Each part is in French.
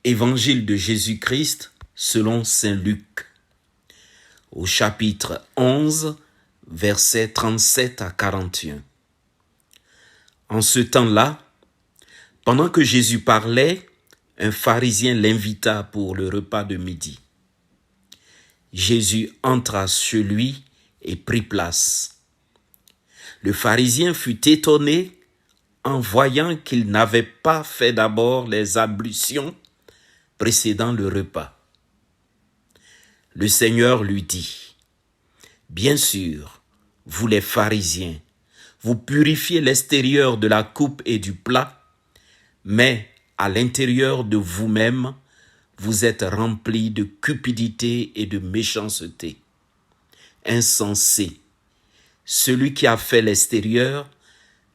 Évangile de Jésus-Christ selon saint Luc, au chapitre 11, versets 37 à 41. En ce temps-là, pendant que Jésus parlait, un pharisien l'invita pour le repas de midi. Jésus entra chez lui et prit place. Le pharisien fut étonné en voyant qu'il n'avait pas fait d'abord les ablutions précédant le repas. Le Seigneur lui dit, « Bien sûr, vous les pharisiens, vous purifiez l'extérieur de la coupe et du plat, mais à l'intérieur de vous-même, vous êtes remplis de cupidité et de méchanceté. Insensé, celui qui a fait l'extérieur,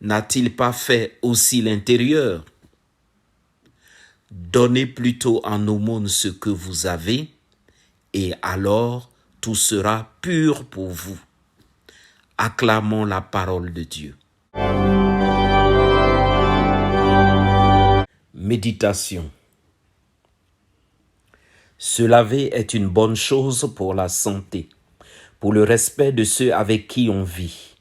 n'a-t-il pas fait aussi l'intérieur? Donnez plutôt en aumône ce que vous avez, et alors tout sera pur pour vous. » Acclamons la parole de Dieu. Méditation. Se laver est une bonne chose pour la santé, pour le respect de ceux avec qui on vit.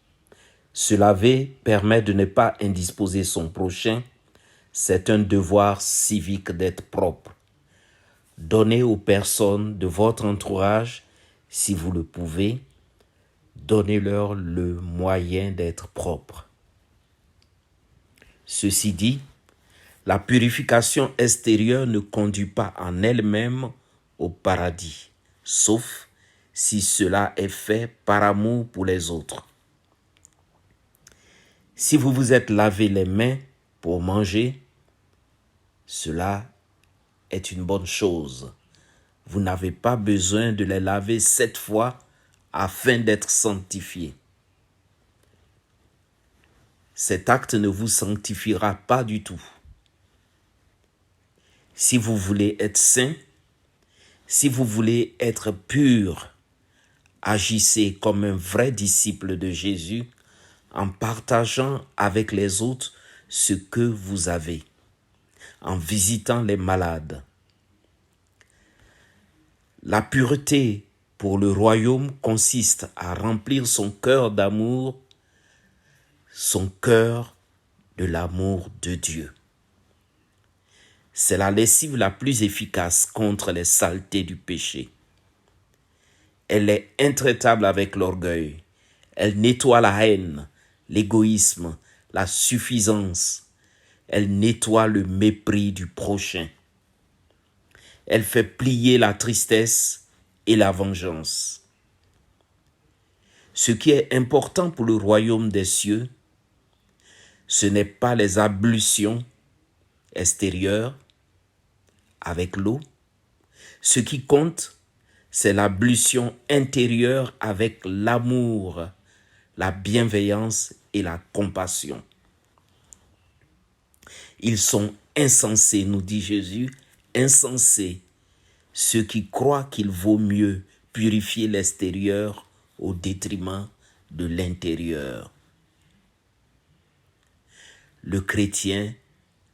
Se laver permet de ne pas indisposer son prochain. C'est un devoir civique d'être propre. Donnez aux personnes de votre entourage, si vous le pouvez, donnez-leur le moyen d'être propre. Ceci dit, la purification extérieure ne conduit pas en elle-même au paradis, sauf si cela est fait par amour pour les autres. Si vous vous êtes lavé les mains pour manger, cela est une bonne chose. Vous n'avez pas besoin de les laver 7 fois afin d'être sanctifié. Cet acte ne vous sanctifiera pas du tout. Si vous voulez être saint, si vous voulez être pur, agissez comme un vrai disciple de Jésus en partageant avec les autres ce que vous avez, en visitant les malades. La pureté pour le royaume consiste à remplir son cœur d'amour, son cœur de l'amour de Dieu. C'est la lessive la plus efficace contre les saletés du péché. Elle est intraitable avec l'orgueil. Elle nettoie la haine, l'égoïsme, la suffisance. Elle nettoie le mépris du prochain. Elle fait plier la tristesse et la vengeance. Ce qui est important pour le royaume des cieux, ce n'est pas les ablutions extérieures avec l'eau. Ce qui compte, c'est l'ablution intérieure avec l'amour, la bienveillance et la compassion. Ils sont insensés, nous dit Jésus, insensés, ceux qui croient qu'il vaut mieux purifier l'extérieur au détriment de l'intérieur. Le chrétien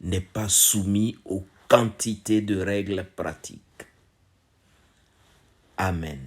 n'est pas soumis aux quantités de règles pratiques. Amen.